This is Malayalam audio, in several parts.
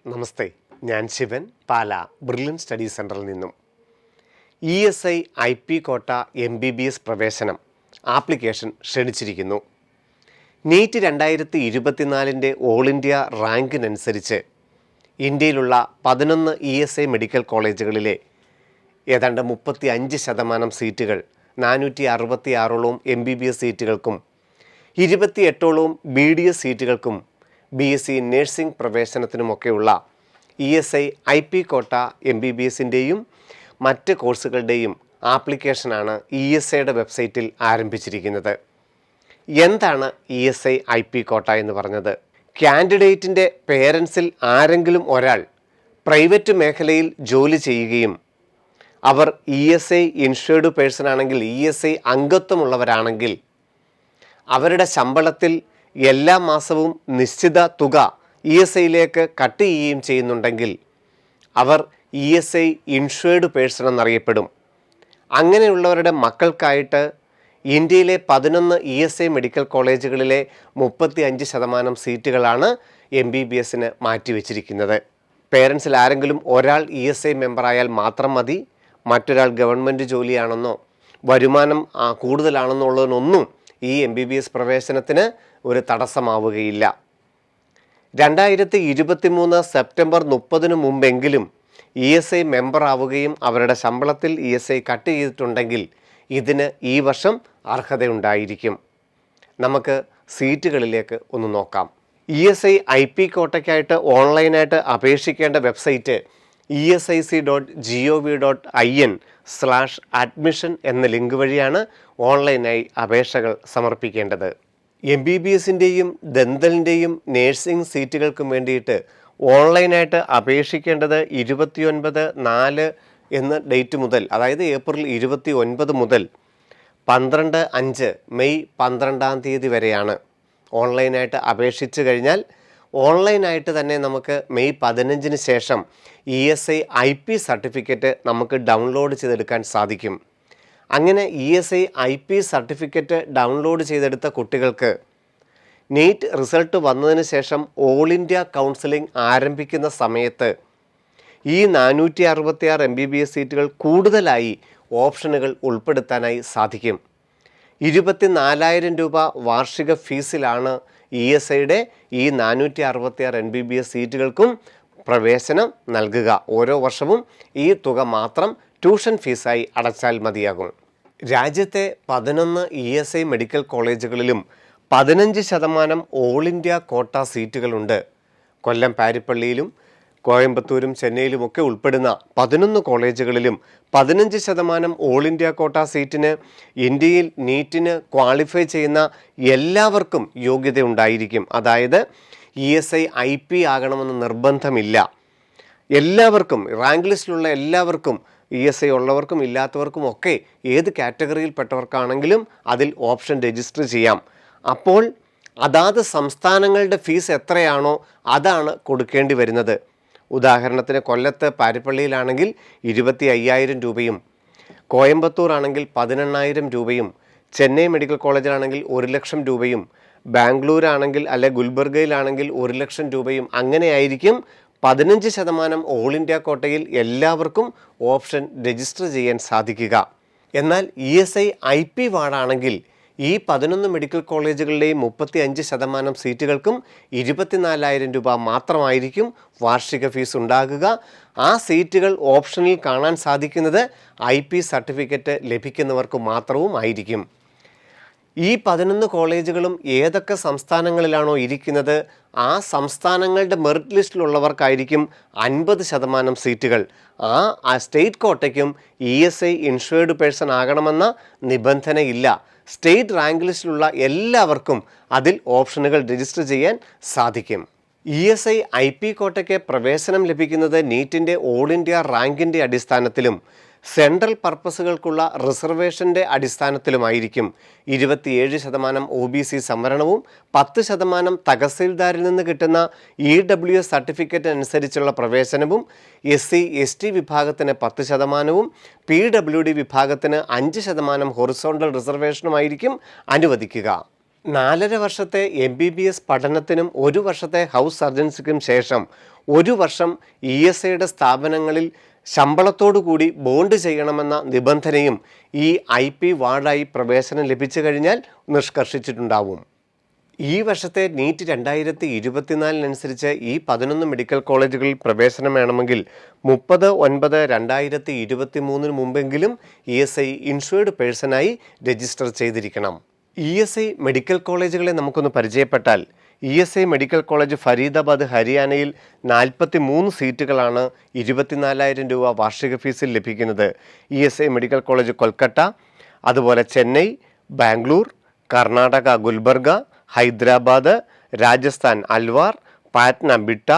നമസ്തേ, ഞാൻ ശിവൻ, പാല ബ്രില്യൻ സ്റ്റഡി സെൻറ്ററിൽ നിന്നും. ESI-IP കോട്ട MBBS പ്രവേശനം ആപ്ലിക്കേഷൻ ക്ഷണിച്ചിരിക്കുന്നു. നീറ്റ് 2024 ഓൾ ഇന്ത്യ റാങ്കിനനുസരിച്ച് ഇന്ത്യയിലുള്ള 11 ESI മെഡിക്കൽ കോളേജുകളിലെ ഏതാണ്ട് 35% സീറ്റുകൾ 466ഓളം MBBS സീറ്റുകൾക്കും 28ഓളം BDS സീറ്റുകൾക്കും BSc നഴ്സിംഗ് പ്രവേശനത്തിനുമൊക്കെയുള്ള ESI-IP കോട്ട MBBSൻ്റെയും മറ്റ് കോഴ്സുകളുടെയും ആപ്ലിക്കേഷനാണ് ESIയുടെ വെബ്സൈറ്റിൽ ആരംഭിച്ചിരിക്കുന്നത്. എന്താണ് ESI-IP കോട്ട എന്ന് പറഞ്ഞത്? കാൻഡിഡേറ്റിൻ്റെ പേരൻസിൽ ആരെങ്കിലും ഒരാൾ പ്രൈവറ്റ് മേഖലയിൽ ജോലി ചെയ്യുകയും അവർ ESI ഇൻഷുർഡ് പേഴ്സൺ ആണെങ്കിൽ, ESI അംഗത്വമുള്ളവരാണെങ്കിൽ അവരുടെ ശമ്പളത്തിൽ എല്ലാ മാസവും നിശ്ചിത തുക ESIയിലേക്ക് കട്ട് ചെയ്യുകയും ചെയ്യുന്നുണ്ടെങ്കിൽ അവർ ESI ഇൻഷുർഡ് പേഴ്സൺ എന്നറിയപ്പെടും. അങ്ങനെയുള്ളവരുടെ മക്കൾക്കായിട്ട് ഇന്ത്യയിലെ 11 ESI മെഡിക്കൽ കോളേജുകളിലെ 35% സീറ്റുകളാണ് MBBSന് മാറ്റിവെച്ചിരിക്കുന്നത്. പേരൻസിൽ ആരെങ്കിലും ഒരാൾ ESI മെമ്പറായാൽ മാത്രം മതി. മറ്റൊരാൾ ഗവൺമെൻറ് ജോലിയാണെന്നോ വരുമാനം കൂടുതലാണെന്നുള്ളതിനൊന്നും ഈ MBBS പ്രവേശനത്തിന് ഒരു തടസ്സമാവുകയില്ല. 2023 സെപ്റ്റംബർ 30 മുമ്പെങ്കിലും ESI മെമ്പർ ആവുകയും അവരുടെ ശമ്പളത്തിൽ ESI കട്ട് ചെയ്തിട്ടുണ്ടെങ്കിൽ ഇതിന് ഈ വർഷം അർഹതയുണ്ടായിരിക്കും. നമുക്ക് സീറ്റുകളിലേക്ക് ഒന്ന് നോക്കാം. ESI-IP കോട്ടയ്ക്കായിട്ട് ഓൺലൈനായിട്ട് അപേക്ഷിക്കേണ്ട വെബ്സൈറ്റ് esic.gov.in/admission എന്ന ലിങ്ക് വഴിയാണ് ഓൺലൈനായി അപേക്ഷകൾ സമർപ്പിക്കേണ്ടത്. MBBSൻ്റെയും ദന്തലിൻ്റെയും നേഴ്സിംഗ് സീറ്റുകൾക്കും വേണ്ടിയിട്ട് ഓൺലൈനായിട്ട് അപേക്ഷിക്കേണ്ടത് 29/4 എന്ന ഡേറ്റ് മുതൽ, അതായത് ഏപ്രിൽ 29 മുതൽ 12/5 മെയ് 12 വരെയാണ്. ഓൺലൈനായിട്ട് അപേക്ഷിച്ച് കഴിഞ്ഞാൽ ഓൺലൈനായിട്ട് തന്നെ നമുക്ക് മെയ് 15 ശേഷം ESI-IP സർട്ടിഫിക്കറ്റ് നമുക്ക് ഡൗൺലോഡ് ചെയ്തെടുക്കാൻ സാധിക്കും. അങ്ങനെ ESI-IP സർട്ടിഫിക്കറ്റ് ഡൗൺലോഡ് ചെയ്തെടുത്ത കുട്ടികൾക്ക് നീറ്റ് റിസൾട്ട് വന്നതിന് ശേഷം ഓൾ ഇന്ത്യ കൗൺസിലിംഗ് ആരംഭിക്കുന്ന സമയത്ത് ഈ 466 MBBS സീറ്റുകൾ കൂടുതലായി ഓപ്ഷനുകൾ ഉൾപ്പെടുത്താനായി സാധിക്കും. 24,000 രൂപ വാർഷിക ഫീസിലാണ് ESIയുടെ ഈ 466 MBBS സീറ്റുകൾക്കും പ്രവേശനം നൽകുക. ഓരോ വർഷവും ഈ തുക മാത്രം ട്യൂഷൻ ഫീസായി അടച്ചാൽ മതിയാകും. രാജ്യത്തെ 11 ESI മെഡിക്കൽ കോളേജുകളിലും 15% ഓൾ ഇന്ത്യ കോട്ട സീറ്റുകളുണ്ട്. കൊല്ലം പാരിപ്പള്ളിയിലും കോയമ്പത്തൂരും ചെന്നൈയിലുമൊക്കെ ഉൾപ്പെടുന്ന 11 കോളേജുകളിലും 15% ഓൾ ഇന്ത്യ കോട്ട സീറ്റിന് ഇന്ത്യയിൽ നീറ്റിന് ക്വാളിഫൈ ചെയ്യുന്ന എല്ലാവർക്കും യോഗ്യത ഉണ്ടായിരിക്കും. അതായത് ESI-IP ആകണമെന്ന് നിർബന്ധമില്ല. എല്ലാവർക്കും, റാങ്ക് ലിസ്റ്റിലുള്ള എല്ലാവർക്കും, ESI ഉള്ളവർക്കും ഇല്ലാത്തവർക്കും ഒക്കെ ഏത് കാറ്റഗറിയിൽപ്പെട്ടവർക്കാണെങ്കിലും അതിൽ ഓപ്ഷൻ രജിസ്റ്റർ ചെയ്യാം. അപ്പോൾ അതാത് സംസ്ഥാനങ്ങളുടെ ഫീസ് എത്രയാണോ അതാണ് കൊടുക്കേണ്ടി വരുന്നത്. ഉദാഹരണത്തിന് കൊല്ലത്ത് പാരിപ്പള്ളിയിലാണെങ്കിൽ 25,000 രൂപയും, കോയമ്പത്തൂർ ആണെങ്കിൽ 18,000 രൂപയും, ചെന്നൈ മെഡിക്കൽ കോളേജിലാണെങ്കിൽ 1,00,000 രൂപയും, ബാംഗ്ലൂരാണെങ്കിൽ അല്ലെ ഗുൽബർഗയിലാണെങ്കിൽ 1,00,000 രൂപയും. അങ്ങനെയായിരിക്കും 15% ഓൾ ഇന്ത്യ കോട്ടയിൽ എല്ലാവർക്കും ഓപ്ഷൻ രജിസ്റ്റർ ചെയ്യാൻ സാധിക്കുക. എന്നാൽ ESI-IP വാർഡാണെങ്കിൽ ഈ 11 മെഡിക്കൽ കോളേജുകളുടെയും 35% സീറ്റുകൾക്കും 24,000 രൂപ മാത്രമായിരിക്കും വാർഷിക ഫീസ് ഉണ്ടാകുക. ആ സീറ്റുകൾ ഓപ്ഷനിൽ കാണാൻ സാധിക്കുന്നത് IP സർട്ടിഫിക്കറ്റ് ലഭിക്കുന്നവർക്ക് മാത്രവും ആയിരിക്കും. ഈ 11 കോളേജുകളും ഏതൊക്കെ സംസ്ഥാനങ്ങളിലാണോ ഇരിക്കുന്നത് ആ സംസ്ഥാനങ്ങളുടെ മെറിറ്റ് ലിസ്റ്റിലുള്ളവർക്കായിരിക്കും 50% സീറ്റുകൾ. ആ സ്റ്റേറ്റ് കോട്ടയ്ക്കും ESI ഇൻഷുർഡ് പേഴ്സൺ ആകണമെന്ന നിബന്ധനയില്ല. സ്റ്റേറ്റ് റാങ്ക് ലിസ്റ്റിലുള്ള എല്ലാവർക്കും അതിൽ ഓപ്ഷനുകൾ രജിസ്റ്റർ ചെയ്യാൻ സാധിക്കും. ESI-IP കോട്ടയ്ക്ക് പ്രവേശനം ലഭിക്കുന്നത് നീറ്റിൻ്റെ ഓൾ ഇന്ത്യ റാങ്കിൻ്റെ അടിസ്ഥാനത്തിലും സെൻട്രൽ പർപ്പസുകൾക്കുള്ള റിസർവേഷൻ്റെ അടിസ്ഥാനത്തിലുമായിരിക്കും. 27% OBC സംവരണവും 10% തഹസീൽദാരിൽ നിന്ന് കിട്ടുന്ന EWS സർട്ടിഫിക്കറ്റ് അനുസരിച്ചുള്ള പ്രവേശനവും SC/ST വിഭാഗത്തിന് 10%, PWD വിഭാഗത്തിന് 5% ഹൊറിസോണ്ടൽ റിസർവേഷനുമായിരിക്കും അനുവദിക്കുക. 4.5 വർഷത്തെ MBBS പഠനത്തിനും 1 വർഷത്തെ ഹൗസ് സർജൻസിക്കും ശേഷം 1 വർഷം ESIയുടെ സ്ഥാപനങ്ങളിൽ ശമ്പളത്തോടു കൂടി ബോണ്ട് ചെയ്യണമെന്ന നിബന്ധനയും ഈ IP വാർഡായി പ്രവേശനം ലഭിച്ചു കഴിഞ്ഞാൽ നിഷ്കർഷിച്ചിട്ടുണ്ടാവും. ഈ വർഷത്തെ നീറ്റ് 2024 ഈ 11 മെഡിക്കൽ കോളേജുകളിൽ പ്രവേശനം വേണമെങ്കിൽ 30/9/2023 മുമ്പെങ്കിലും ESI ഇൻഷുർഡ് പേഴ്സണായി രജിസ്റ്റർ ചെയ്തിരിക്കണം. ESI മെഡിക്കൽ കോളേജുകളെ നമുക്കൊന്ന് പരിചയപ്പെട്ടാൽ, ESI മെഡിക്കൽ കോളേജ് ഫരീദാബാദ് ഹരിയാനയിൽ 43 സീറ്റുകളാണ് 24,000 രൂപ വാർഷിക ഫീസിൽ ലഭിക്കുന്നത്. ESI മെഡിക്കൽ കോളേജ് കൊൽക്കത്ത, അതുപോലെ ചെന്നൈ, ബാംഗ്ലൂർ, കർണാടക ഗുൽബർഗ, ഹൈദരാബാദ്, രാജസ്ഥാൻ അൽവാർ, പാറ്റ്ന ബിട്ട,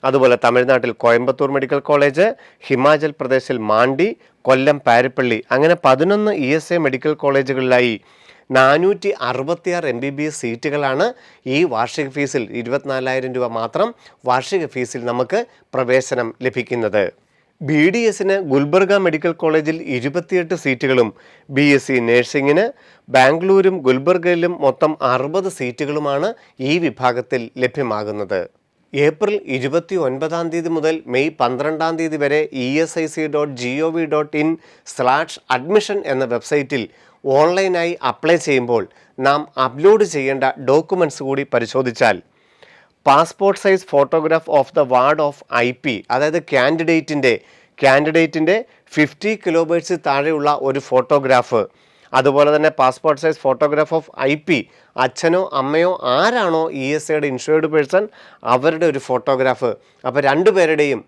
അതുപോലെ തമിഴ്നാട്ടിൽ കോയമ്പത്തൂർ മെഡിക്കൽ കോളേജ്, ഹിമാചൽ പ്രദേശിൽ മാണ്ടി, കൊല്ലം പാരിപ്പള്ളി, അങ്ങനെ 11 ESI മെഡിക്കൽ കോളേജുകളിലായി 466 MBBS സീറ്റുകളാണ് ഈ വാർഷിക ഫീസിൽ 24,000 രൂപ മാത്രം വാർഷിക ഫീസിൽ നമുക്ക് പ്രവേശനം ലഭിക്കുന്നത്. BDSന് ഗുൽബർഗ മെഡിക്കൽ കോളേജിൽ 28 സീറ്റുകളും BSc നഴ്സിംഗിന് ബാംഗ്ലൂരും ഗുൽബർഗയിലും മൊത്തം 60 സീറ്റുകളുമാണ് ഈ വിഭാഗത്തിൽ ലഭ്യമാകുന്നത്. ഏപ്രിൽ 29 മുതൽ മെയ് 12 വരെ esic.gov.in/admission എന്ന വെബ്സൈറ്റിൽ ഓൺലൈനായി അപ്ലൈ ചെയ്യുമ്പോൾ നാം അപ്ലോഡ് ചെയ്യേണ്ട ഡോക്യുമെൻറ്റ്സ് കൂടി പരിശോധിച്ചാൽ passport size photograph of the ward of IP, അതായത് കാൻഡിഡേറ്റിൻ്റെ 50 കിലോബൈറ്റ്സ് താഴെയുള്ള ഒരു ഫോട്ടോഗ്രാഫ്, അതുപോലെ തന്നെ passport size photograph of IP അച്ഛനോ അമ്മയോ ആരാണോ ESIയുടെ ഇൻഷുർഡ് പേഴ്സൺ അവരുടെ ഒരു ഫോട്ടോഗ്രാഫ്. അപ്പോൾ 2 പേരുടെയും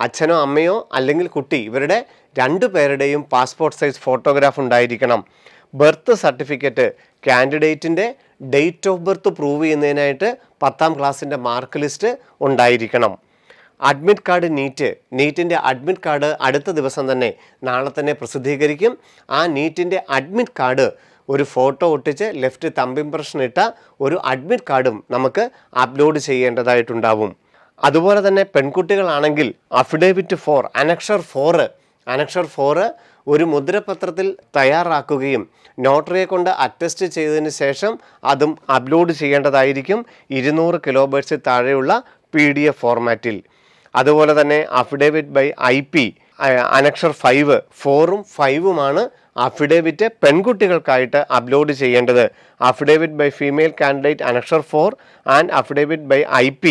അച്ഛനോ അമ്മയോ അല്ലെങ്കിൽ കുട്ടി ഇവരുടെ 2 പേരുടെയും പാസ്പോർട്ട് സൈസ് ഫോട്ടോഗ്രാഫ് ഉണ്ടായിരിക്കണം. ബർത്ത് സർട്ടിഫിക്കറ്റ്, കാൻഡിഡേറ്റിൻ്റെ ഡേറ്റ് ഓഫ് ബർത്ത് പ്രൂവ് ചെയ്യുന്നതിനായിട്ട് 10ാം ക്ലാസ്സിൻ്റെ മാർക്ക് ലിസ്റ്റ് ഉണ്ടായിരിക്കണം. അഡ്മിറ്റ് കാർഡ് നീറ്റിൻ്റെ അഡ്മിറ്റ് കാർഡ് അടുത്ത ദിവസം തന്നെ നാളെ തന്നെ പ്രസിദ്ധീകരിക്കും. ആ നീറ്റിൻ്റെ അഡ്മിറ്റ് കാർഡ് ഒരു ഫോട്ടോ ഒട്ടിച്ച് ലെഫ്റ്റ് തമ്പ് ഇംപ്രഷൻ ഇട്ട ഒരു അഡ്മിറ്റ് കാർഡും നമുക്ക് അപ്ലോഡ് ചെയ്യേണ്ടതായിട്ടുണ്ടാവും. അതുപോലെ തന്നെ പെൺകുട്ടികളാണെങ്കിൽ അഫിഡേവിറ്റ് 4 അനക്ഷർ 4 ഒരു മുദ്രപത്രത്തിൽ തയ്യാറാക്കുകയും നോട്ടറിയെ കൊണ്ട് അറ്റസ്റ്റ് ചെയ്തതിന് ശേഷം അതും അപ്ലോഡ് ചെയ്യേണ്ടതായിരിക്കും 200 കിലോബൈറ്റ്സ് താഴെയുള്ള PDF ഫോർമാറ്റിൽ. അതുപോലെ തന്നെ അഫിഡേവിറ്റ് ബൈ IP അനക്ഷർ 4ഉം 5ഉമാണ് അഫിഡേവിറ്റ് പെൺകുട്ടികൾക്കായിട്ട് അപ്ലോഡ് ചെയ്യേണ്ടത്. Affidavit by female candidate annexure 4 and affidavit by IP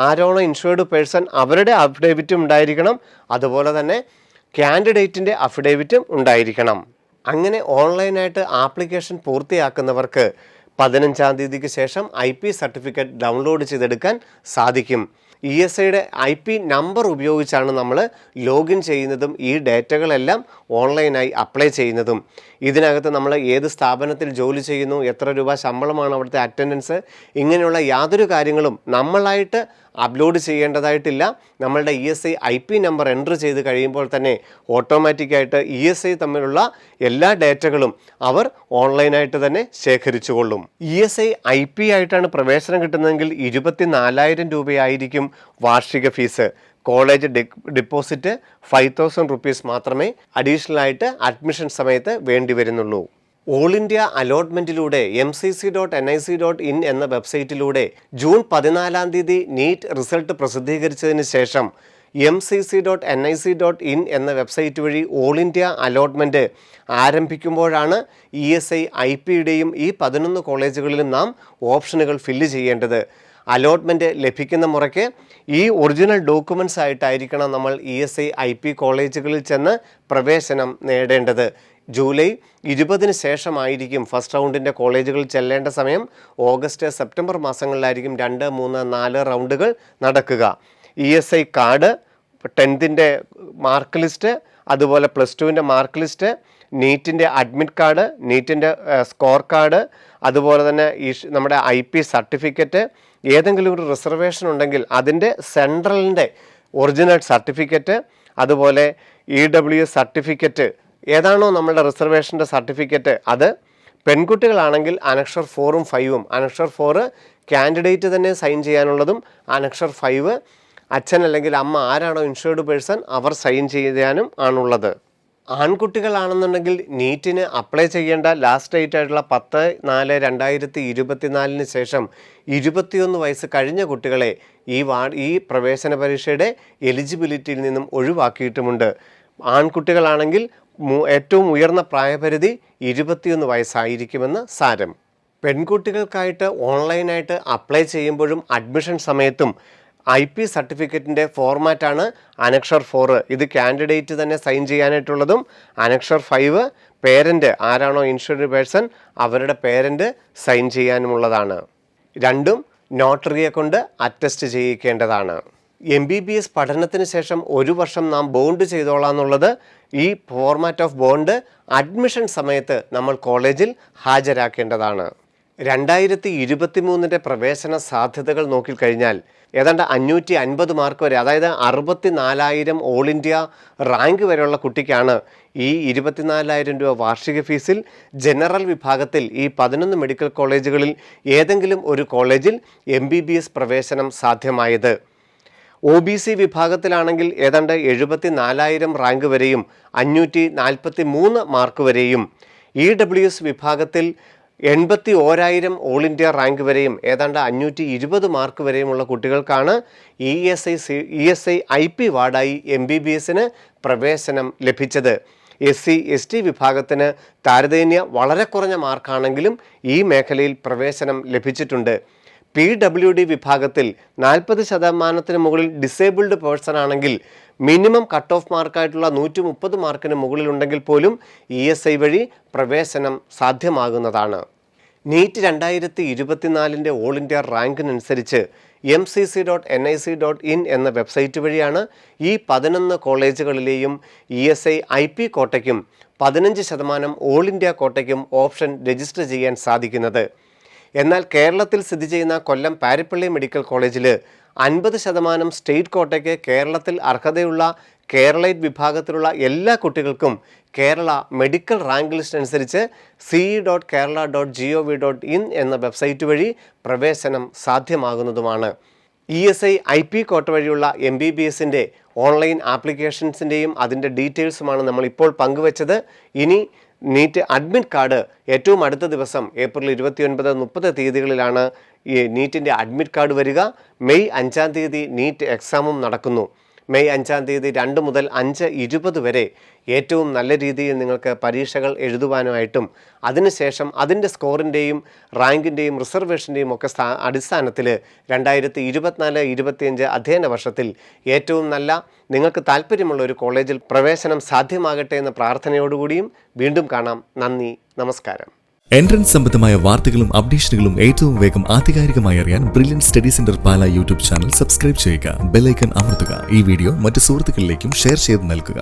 ആരാണോ ഇൻഷുർഡ് പേഴ്സൺ അവരുടെ അഫിഡേവിറ്റും ഉണ്ടായിരിക്കണം. അതുപോലെ തന്നെ കാൻഡിഡേറ്റിൻ്റെ അഫിഡേവിറ്റും ഉണ്ടായിരിക്കണം. അങ്ങനെ ഓൺലൈനായിട്ട് ആപ്ലിക്കേഷൻ പൂർത്തിയാക്കുന്നവർക്ക് 15-ാം തീയതിക്ക് ശേഷം IP സർട്ടിഫിക്കറ്റ് ഡൗൺലോഡ് ചെയ്തെടുക്കാൻ സാധിക്കും. ESIയുടെ IP നമ്പർ ഉപയോഗിച്ചാണ് നമ്മൾ ലോഗിൻ ചെയ്യുന്നതും ഈ ഡേറ്റകളെല്ലാം ഓൺലൈനായി അപ്ലൈ ചെയ്യുന്നതും. ഇതിനകത്ത് നമ്മൾ ഏത് സ്ഥാപനത്തിൽ ജോലി ചെയ്യുന്നു, എത്ര രൂപ ശമ്പളമാണ് അവിടുത്തെ അറ്റൻഡൻസ്, ഇങ്ങനെയുള്ള യാതൊരു കാര്യങ്ങളും നമ്മളായിട്ട് അപ്ലോഡ് ചെയ്യേണ്ടതായിട്ടില്ല. നമ്മളുടെ ESI IP നമ്പർ എൻ്റർ ചെയ്ത് കഴിയുമ്പോൾ തന്നെ ഓട്ടോമാറ്റിക്കായിട്ട് ESI തമ്മിലുള്ള എല്ലാ ഡേറ്റകളും അവർ ഓൺലൈനായിട്ട് തന്നെ ശേഖരിച്ചുകൊള്ളും. ESI IP ആയിട്ടാണ് പ്രവേശനം കിട്ടുന്നതെങ്കിൽ 24,000 രൂപയായിരിക്കും വാർഷിക ഫീസ്. കോളേജ് ഡിപ്പോസിറ്റ് 5,000 റുപ്പീസ് മാത്രമേ അഡീഷണൽ ആയിട്ട് അഡ്മിഷൻ സമയത്ത് വേണ്ടി വരുന്നുള്ളൂ. ഓൾ ഇന്ത്യ അലോട്ട്മെൻറ്റിലൂടെ MCC.nic.in എന്ന വെബ്സൈറ്റിലൂടെ ജൂൺ 14-ാം തീയതി നീറ്റ് റിസൾട്ട് പ്രസിദ്ധീകരിച്ചതിന് ശേഷം MCC.nic.in എന്ന വെബ്സൈറ്റ് വഴി ഓൾ ഇന്ത്യ അലോട്ട്മെൻറ്റ് ആരംഭിക്കുമ്പോഴാണ് ESI IPയുടെയും ഈ 11 കോളേജുകളിലും നാം ഓപ്ഷനുകൾ ഫില്ല് ചെയ്യേണ്ടത്. അലോട്ട്മെൻറ്റ് ലഭിക്കുന്ന മുറയ്ക്ക് ഈ ഒറിജിനൽ ഡോക്യുമെൻറ്റ്സ് ആയിട്ടായിരിക്കണം നമ്മൾ ESI IP കോളേജുകളിൽ ചെന്ന് പ്രവേശനം നേടേണ്ടത്. ജൂലൈ 20-ന് ശേഷമായിരിക്കും ഫസ്റ്റ് റൗണ്ടിൻ്റെ കോളേജുകളിൽ ചെല്ലേണ്ട സമയം. ഓഗസ്റ്റ് സെപ്റ്റംബർ മാസങ്ങളിലായിരിക്കും 2, 3, 4 റൗണ്ടുകൾ നടക്കുക. ESI card, 10th mark list, അതുപോലെ +2 മാർക്ക് ലിസ്റ്റ്, നീറ്റിൻ്റെ അഡ്മിറ്റ് കാർഡ്, നീറ്റിൻ്റെ സ്കോർ കാർഡ്, അതുപോലെ തന്നെ നമ്മുടെ IP സർട്ടിഫിക്കറ്റ്, ഏതെങ്കിലും ഒരു റിസർവേഷൻ ഉണ്ടെങ്കിൽ അതിൻ്റെ സെൻട്രലിൻ്റെ ഒറിജിനൽ സർട്ടിഫിക്കറ്റ്, അതുപോലെ EWS സർട്ടിഫിക്കറ്റ്, ഏതാണോ നമ്മളുടെ റിസർവേഷൻ്റെ സർട്ടിഫിക്കറ്റ് അത്. പെൺകുട്ടികളാണെങ്കിൽ അനക്ഷർ 4ഉം 5ഉം, അനക്ഷർ 4 കാൻഡിഡേറ്റ് തന്നെ സൈൻ ചെയ്യാനുള്ളതും, അനക്ഷർ 5 അച്ഛൻ അല്ലെങ്കിൽ അമ്മ ആരാണോ ഇൻഷുർഡ് പേഴ്സൺ അവർ സൈൻ ചെയ്യാനും ആണുള്ളത്. ആൺകുട്ടികളാണെന്നുണ്ടെങ്കിൽ നീറ്റിന് അപ്ലൈ ചെയ്യേണ്ട ലാസ്റ്റ് ഡേറ്റ് ആയിട്ടുള്ള 10/4/2024 ശേഷം 21 വയസ്സ് കഴിഞ്ഞ കുട്ടികളെ ഈ പ്രവേശന പരീക്ഷയുടെ എലിജിബിലിറ്റിയിൽ നിന്നും ഒഴിവാക്കിയിട്ടുമുണ്ട്. ആൺകുട്ടികളാണെങ്കിൽ ഏറ്റവും ഉയർന്ന പ്രായപരിധി 21 വയസ്സായിരിക്കുമെന്ന് സാരം. പെൺകുട്ടികൾക്കായിട്ട് ഓൺലൈനായിട്ട് അപ്ലൈ ചെയ്യുമ്പോഴും അഡ്മിഷൻ സമയത്തും IP സർട്ടിഫിക്കറ്റിൻ്റെ ഫോർമാറ്റാണ് അനക്ഷർ 4. ഇത് കാൻഡിഡേറ്റ് തന്നെ സൈൻ ചെയ്യാനായിട്ടുള്ളതും അനക്ഷർ 5 പേരൻ്റ് ആരാണോ ഇൻഷുർഡ് പേഴ്സൺ അവരുടെ പേരൻ്റ് സൈൻ ചെയ്യാനുമുള്ളതാണ്. രണ്ടും നോട്ടറിയെ കൊണ്ട് അറ്റസ്റ്റ് ചെയ്യിക്കേണ്ടതാണ്. MBBS പഠനത്തിന് ശേഷം 1 വർഷം നാം ബോണ്ട് ചെയ്തോളാം എന്നുള്ളത് ഈ ഫോർമാറ്റ് ഓഫ് ബോണ്ട് അഡ്മിഷൻ സമയത്ത് നമ്മൾ കോളേജിൽ ഹാജരാക്കേണ്ടതാണ്. 2023 പ്രവേശന സാധ്യതകൾ നോക്കിക്കഴിഞ്ഞാൽ ഏതാണ്ട് 550 മാർക്ക് വരെ, അതായത് 64,000 ഓൾ ഇന്ത്യ റാങ്ക് വരെയുള്ള കുട്ടിക്കാണ് ഈ 24,000 രൂപ വാർഷിക ഫീസിൽ ജനറൽ വിഭാഗത്തിൽ ഈ 11 മെഡിക്കൽ കോളേജുകളിൽ ഏതെങ്കിലും ഒരു കോളേജിൽ MBBS പ്രവേശനം സാധ്യമായത്. OBC വിഭാഗത്തിലാണെങ്കിൽ ഏതാണ്ട് 74,000 റാങ്ക് വരെയും 543 മാർക്ക് വരെയും, EWS വിഭാഗത്തിൽ 81,000 ഓൾ ഇന്ത്യ റാങ്ക് വരെയും ഏതാണ്ട് 520 മാർക്ക് വരെയുമുള്ള കുട്ടികൾക്കാണ് ESI IP വാർഡായി MBBSന് പ്രവേശനം ലഭിച്ചത്. SC/ST വിഭാഗത്തിന് താരതമ്യേന വളരെ കുറഞ്ഞ മാർക്കാണെങ്കിലും ഈ മേഖലയിൽ പ്രവേശനം ലഭിച്ചിട്ടുണ്ട്. PWD വിഭാഗത്തിൽ 40% മുകളിൽ ഡിസേബിൾഡ് പേഴ്സൺ ആണെങ്കിൽ മിനിമം കട്ട് ഓഫ് മാർക്കായിട്ടുള്ള 130 മാർക്കിന് മുകളിലുണ്ടെങ്കിൽ പോലും ESI വഴി പ്രവേശനം സാധ്യമാകുന്നതാണ്. നീറ്റ് 2024 ഓൾ ഇന്ത്യ റാങ്കിനനുസരിച്ച് mcc.nic.in എന്ന വെബ്സൈറ്റ് വഴിയാണ് ഈ 11 കോളേജുകളിലെയും ESI IP കോട്ടയ്ക്കും 15% ഓൾ ഇന്ത്യ കോട്ടയ്ക്കും ഓപ്ഷൻ രജിസ്റ്റർ ചെയ്യാൻ സാധിക്കുന്നത്. എന്നാൽ കേരളത്തിൽ സ്ഥിതി ചെയ്യുന്ന കൊല്ലം പാരിപ്പള്ളി മെഡിക്കൽ കോളേജിൽ 50% സ്റ്റേറ്റ് കോട്ടയ്ക്ക് കേരളത്തിൽ അർഹതയുള്ള കേരളൈറ്റ് വിഭാഗത്തിലുള്ള എല്ലാ കുട്ടികൾക്കും കേരള മെഡിക്കൽ റാങ്ക് ലിസ്റ്റ് അനുസരിച്ച് ce.kerala.gov.in എന്ന വെബ്സൈറ്റ് വഴി പ്രവേശനം സാധ്യമാകുന്നതുമാണ്. ESI IP കോട്ട വഴിയുള്ള MBBSൻ്റെ ഓൺലൈൻ ആപ്ലിക്കേഷൻസിൻ്റെയും അതിൻ്റെ ഡീറ്റെയിൽസുമാണ് നമ്മളിപ്പോൾ പങ്കുവച്ചത്. ഇനി നീറ്റ് അഡ്മിറ്റ് കാർഡ് ഏറ്റവും അടുത്ത ദിവസം ഏപ്രിൽ 29-30 തീയതികളിലാണ് ഈ നീറ്റിൻ്റെ അഡ്മിറ്റ് കാർഡ് വരിക. മെയ് 5 തീയതി നീറ്റ് എക്സാമും നടക്കുന്നു. മെയ് 5 തീയതി 2 മുതൽ 5:20 വരെ ഏറ്റവും നല്ല രീതിയിൽ നിങ്ങൾക്ക് പരീക്ഷകൾ എഴുതുവാനുമായിട്ടും അതിനുശേഷം അതിൻ്റെ സ്കോറിൻ്റെയും റാങ്കിൻ്റെയും റിസർവേഷൻ്റെയും ഒക്കെ അടിസ്ഥാനത്തിൽ 2024-25 അധ്യയന വർഷത്തിൽ ഏറ്റവും നല്ല നിങ്ങൾക്ക് താല്പര്യമുള്ള ഒരു കോളേജിൽ പ്രവേശനം സാധ്യമാകട്ടെ എന്ന പ്രാർത്ഥനയോടുകൂടിയും വീണ്ടും കാണാം. നന്ദി, നമസ്കാരം. എൻട്രൻസ് സംബന്ധമായ വാർത്തകളും അപ്ഡേഷനുകളും ഏറ്റവും വേഗം ആധികാരികമായി അറിയാൻ ബ്രില്യൻറ്റ് സ്റ്റഡി സെന്റർ പാല യൂട്യൂബ് ചാനൽ സബ്സ്ക്രൈബ് ചെയ്യുക. ബെൽ ഐക്കൺ അമർത്തുക. ഈ വീഡിയോ മറ്റ് സുഹൃത്തുക്കളിലേക്കും ഷെയർ ചെയ്ത് നൽകുക.